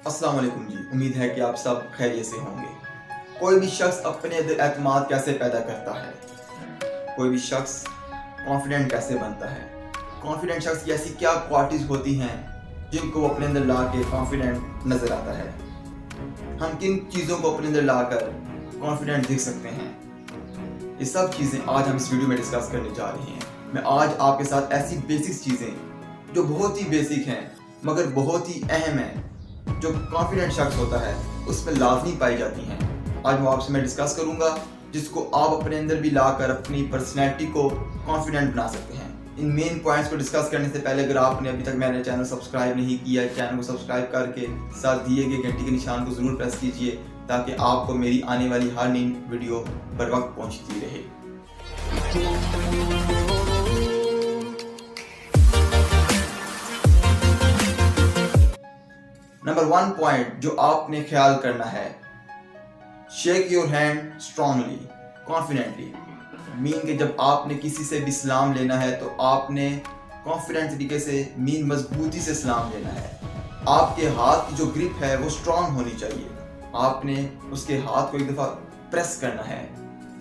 अस्सलाम वालेकुम जी। उम्मीद है कि आप सब खैरियत से होंगे। कोई भी शख्स अपने अंदर एतमाद कैसे पैदा करता है, कोई भी शख्स कॉन्फिडेंट कैसे बनता है, कॉन्फिडेंट शख्स की ऐसी क्या क्वालिटीज़ होती हैं जिनको वो अपने अंदर ला के कॉन्फिडेंट नज़र आता है। हम किन चीज़ों को अपने अंदर ला कर कॉन्फिडेंट दिख सकते हैं, ये सब चीज़ें आज हम इस वीडियो में डिस्कस करने जा रहे हैं। मैं आज आपके साथ ऐसी बेसिक चीज़ें जो बहुत ही बेसिक हैं मगर बहुत ही अहम हैं, जो कॉन्फिडेंट शख्स होता है उसमें लाजमी पाई जाती हैं, आज वो आपसे मैं डिस्कस करूंगा, जिसको आप अपने अंदर भी लाकर अपनी पर्सनैलिटी को कॉन्फिडेंट बना सकते हैं। इन मेन पॉइंट्स को डिस्कस करने से पहले अगर आपने अभी तक मेरे चैनल सब्सक्राइब नहीं किया है, चैनल को सब्सक्राइब करके साथ दिए गए घंटी के निशान को ज़रूर प्रेस कीजिए ताकि आपको मेरी आने वाली हर नई वीडियो बर वक्त पहुँचती रहे। नंबर 1 पॉइंट जो आपने ख्याल करना है, shake your hand strongly confidently. Mean के जब आपने किसी से भी सलाम लेना है तो आपने कॉन्फिडेंट तरीके से मीन मजबूती से सलाम लेना है। आपके हाथ की जो ग्रिप है वो स्ट्रांग होनी चाहिए। आपने उसके हाथ को एक दफ़ा प्रेस करना है।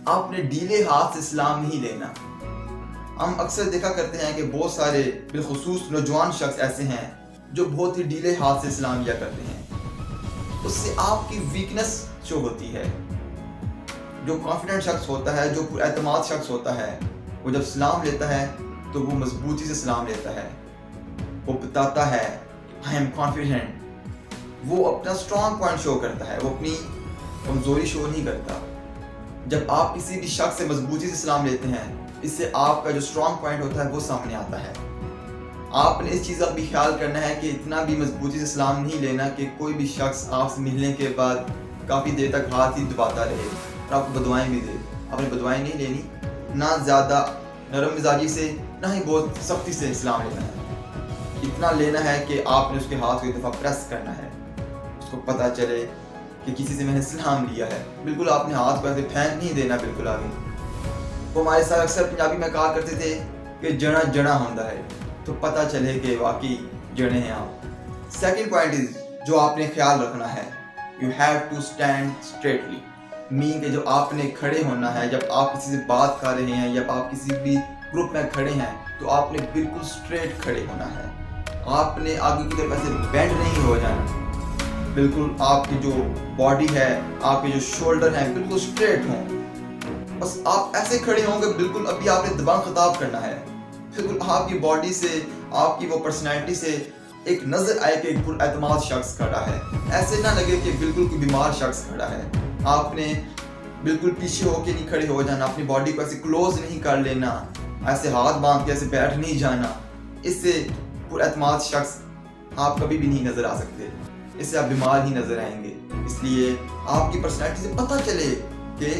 आपने ढीले हाथ से सलाम नहीं लेना। हम अक्सर देखा करते हैं कि बहुत सारे बिलखुसूस नौजवान शख्स ऐसे हैं जो बहुत ही ढीले हाथ से सलाम लिया करते हैं। उससे आपकी वीकनेस शो होती है। जो कॉन्फिडेंट शख्स होता है, जो एतमाद शख्स होता है, वो जब सलाम लेता है तो वो मजबूती से सलाम लेता है। वो बताता है आई एम कॉन्फिडेंट। वो अपना स्ट्रॉन्ग पॉइंट शो करता है, वो अपनी कमजोरी शो नहीं करता। जब आप किसी भी शख्स से मजबूती से सलाम लेते हैं, इससे आपका जो स्ट्रॉन्ग पॉइंट होता है वो सामने आता है। आपने इस चीज़ का भी ख्याल करना है कि इतना भी मजबूती से सलाम नहीं लेना कि कोई भी शख्स आपसे मिलने के बाद काफ़ी देर तक हाथ ही दबाता रहे और आपको बदुआएं भी दे। आपने बदुआएं नहीं लेनी, ना ज़्यादा नरम मिजाजी से, ना ही बहुत सख्ती से सलाम लेना है। इतना लेना है कि आपने उसके हाथ को एक दफ़ा प्रेस करना है, उसको पता चले कि किसी से मैंने सलाम लिया है। बिल्कुल आपने हाथ को ऐसे फेंक नहीं देना बिल्कुल आगे। वो हमारे साथ अक्सर पंजाबी में कहा करते थे कि जड़ा जड़ा होता है, तो पता चले कि वाकई जड़े हैं आप। सेकंड पॉइंट इज जो आपने ख्याल रखना है, you have to stand straightly. Mean के जो आपने खड़े होना है, जब आप किसी से बात कर रहे हैं, जब आप किसी भी ग्रुप में खड़े हैं तो आपने बिल्कुल स्ट्रेट खड़े होना है। आपने आगे की तरफ ऐसे बेंड नहीं हो जाना। बिल्कुल आपकी जो बॉडी है, आपके जो शोल्डर हैं बिल्कुल स्ट्रेट हों। बस आप ऐसे खड़े होंगे, बिल्कुल अभी आपने दबंग खिताब करना है। बिल्कुल आपकी बॉडी से, आपकी वो पर्सनैलिटी से एक नजर आए कि एक पुरएतमाद शख्स खड़ा है। ऐसे ना लगे कि बिल्कुल कोई बीमार शख्स खड़ा है। आपने बिल्कुल पीछे होके नहीं खड़े हो जाना, अपनी बॉडी को ऐसे क्लोज नहीं कर लेना, ऐसे हाथ बांध के ऐसे बैठ नहीं जाना। इससे पुरएतमाद शख्स आप कभी भी नहीं नजर आ सकते, इससे आप बीमार ही नजर आएंगे। इसलिए आपकी पर्सनैलिटी से पता चले कि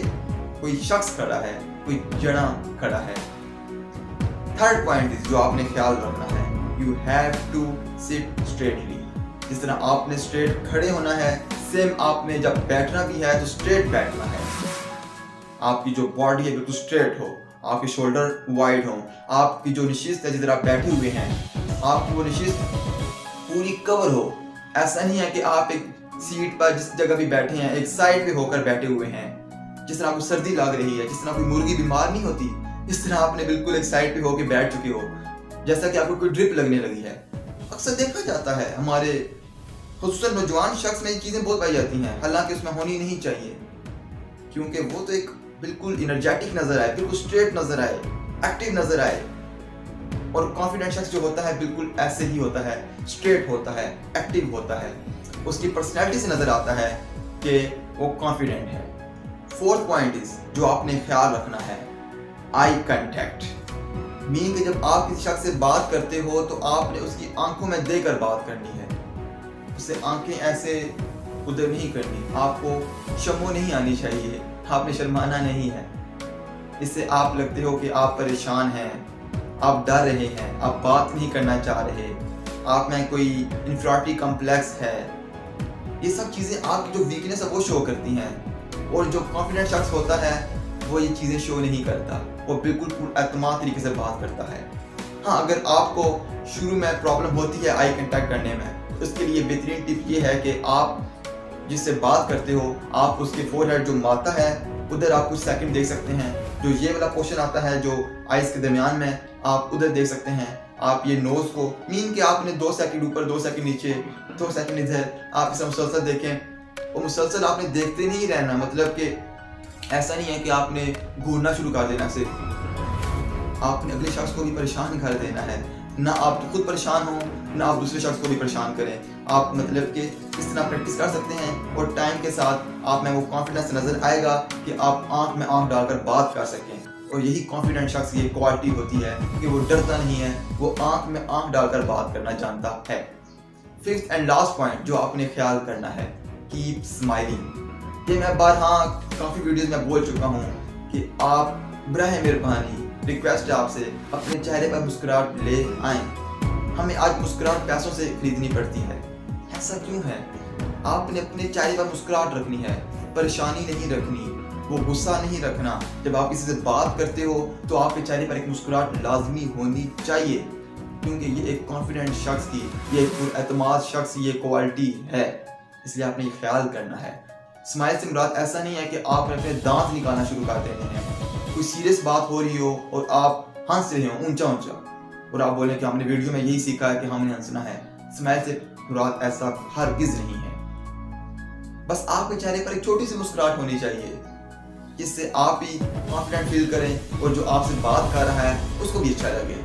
कोई शख्स खड़ा है, कोई जड़ा खड़ा है। थर्ड पॉइंट इज जो आपने ख्याल रखना है, you have to sit straightly. जिस तरह आपने स्ट्रेट खड़े होना है, सेम आपने जब बैठना भी है तो स्ट्रेट बैठना है। आपकी जो बॉडी है बिल्कुल स्ट्रेट हो, आपके शोल्डर वाइड हो, आपकी जो नशिस्त है जिस तरह आप बैठे हुए हैं, आपकी वो नशिस्त पूरी कवर हो। ऐसा नहीं है कि आप एक सीट पर जिस जगह भी बैठे हैं एक साइड पे होकर बैठे हुए हैं। जिस तरह आपको सर्दी लग रही है, जिस तरह कोई मुर्गी बीमार नहीं होती, इस तरह आपने बिल्कुल एक साइड पे होके बैठ चुके हो, जैसा कि आपको कोई ड्रिप लगने लगी है। अक्सर देखा जाता है हमारे खुसूसन नौजवान शख्स में ये चीज़ें बहुत पाई जाती हैं, हालांकि उसमें होनी नहीं चाहिए, क्योंकि वो तो एक बिल्कुल एनर्जेटिक नजर आए, बिल्कुल स्ट्रेट नजर आए, एक्टिव नजर आए। और कॉन्फिडेंट शख्स जो होता है बिल्कुल ऐसे ही होता है, स्ट्रेट होता है, एक्टिव होता है। उसकी पर्सनैलिटी से नजर आता है कि वो कॉन्फिडेंट है। फोर्थ पॉइंट इज जो आपने ख्याल रखना है, आई कांटेक्ट। मीन कि जब आप किसी शख्स से बात करते हो तो आपने उसकी आंखों में देकर बात करनी है। उससे आंखें ऐसे उधर नहीं करनी, आपको शर्मो नहीं आनी चाहिए, आपने शर्माना नहीं है। इससे आप लगते हो कि आप परेशान हैं, आप डर रहे हैं, आप बात नहीं करना चाह रहे, आप में कोई इंफीरियरिटी कॉम्प्लेक्स है। ये सब चीज़ें आपकी जो वीकनेस है वो शो करती हैं। और जो कॉन्फिडेंट शख्स होता है वो ये चीज़ें शो नहीं करता, वो बिल्कुल एतमाद तरीके से बात करता है। हाँ, अगर आपको शुरू में प्रॉब्लम होती है आई कांटेक्ट करने में اس کے لیے بہترین ٹپ یہ ہے کہ آپ جس سے بات کرتے ہو آپ اس کے فور ہیڈ جو ماتا ہے ادھر آپ کچھ سیکنڈ دیکھ سکتے ہیں، جو یہ والا پورشن آتا ہے جو آئیز کے درمیان میں آپ ادھر دیکھ سکتے ہیں۔ آپ یہ نوز کو مین کہ آپ نے 2 سیکنڈ اوپر 2 سیکنڈ نیچے 2 سیکنڈ ادھر آپ اسے مسلسل دیکھیں، اور مسلسل آپ نے دیکھتے نہیں رہنا، مطلب کہ ایسا نہیں ہے کہ آپ نے گھورنا شروع کر دینا، صرف آپ نے اگلے شخص کو بھی پریشان کر دینا ہے، نہ آپ خود پریشان ہوں نہ آپ دوسرے شخص کو بھی پریشان کریں۔ آپ مطلب کہ اس طرح پریکٹس کر سکتے ہیں اور ٹائم کے ساتھ آپ میں وہ کانفیڈنس نظر آئے گا کہ آپ آنکھ میں آنکھ ڈال کر بات کر سکیں، اور یہی کانفیڈنٹ شخص کی ایک کوالٹی ہوتی ہے کہ وہ ڈرتا نہیں ہے، وہ آنکھ میں آنکھ ڈال کر بات کرنا جانتا ہے۔ 5th اینڈ لاسٹ پوائنٹ جو آپ نے خیال کرنا ہے، کیپ اسمائلنگ۔ یہ میں بارہا کافی ویڈیوز میں بول چکا ہوں کہ آپ براہ مہربانی ریکویسٹ ہے آپ سے اپنے چہرے پر مسکراہٹ لے آئیں۔ ہمیں آج مسکراہٹ پیسوں سے خریدنی پڑتی ہے، ایسا کیوں ہے؟ آپ نے اپنے چہرے پر مسکراہٹ رکھنی ہے، پریشانی نہیں رکھنی، وہ غصہ نہیں رکھنا۔ جب آپ کسی سے بات کرتے ہو تو آپ کے چہرے پر ایک مسکراہٹ لازمی ہونی چاہیے، کیونکہ یہ ایک کانفیڈنٹ شخص کی، یہ ایک پر اعتماد شخص کی یہ کوالٹی ہے، اس لیے آپ نے یہ خیال کرنا ہے۔ اسمائل سے مراد ایسا نہیں ہے کہ آپ نے اپنے دانت نکالنا شروع کر دینے ہیں، کوئی سیریس بات ہو رہی ہو اور آپ ہنس رہے ہوں اونچا اونچا اور آپ بولیں کہ ہم نے ویڈیو میں یہی سیکھا ہے کہ ہم نے ہنسنا ہے، اسمائل سے مراد ایسا ہرگز نہیں ہے۔ بس آپ کے چہرے پر ایک چھوٹی سی مسکراہٹ ہونی چاہیے جس سے آپ بھی کانفیڈنٹ فیل کریں اور جو آپ سے بات کر رہا ہے اس کو بھی اچھا لگے۔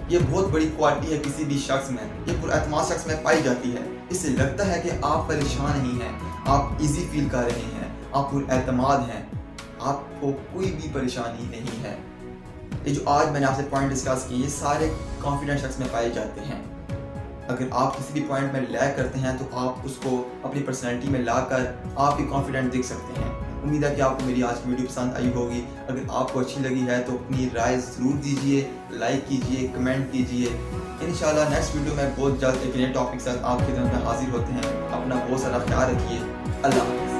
یہ بہت بڑی کوالٹی ہے کسی بھی شخص میں، یہ پر اعتماد شخص میں پائی جاتی ہے۔ اس سے لگتا ہے کہ آپ پریشان نہیں ہیں، آپ ایزی فیل کر رہے ہیں، آپ پر اعتماد ہیں، آپ کو کوئی بھی پریشانی نہیں ہے۔ یہ جو آج میں نے آپ سے پوائنٹ ڈسکس کیے یہ سارے کانفیڈنٹ شخص میں پائے جاتے ہیں۔ اگر آپ کسی بھی پوائنٹ میں لیک کرتے ہیں تو آپ اس کو اپنی پرسنالٹی میں لا کر آپ بھی کانفیڈنٹ دیکھ سکتے ہیں۔ امید ہے کہ آپ کو میری آج کی ویڈیو پسند آئی ہوگی۔ اگر آپ کو اچھی لگی ہے تو اپنی رائے ضرور دیجیے، لائک کیجیے، کمنٹ کیجیے۔ انشاءاللہ نیکسٹ ویڈیو میں بہت جلد ایک نئے ٹاپک کے ساتھ آپ کی خدمت میں حاضر ہوتے ہیں۔ اپنا بہت سارا خیال رکھیے۔ اللہ حافظ۔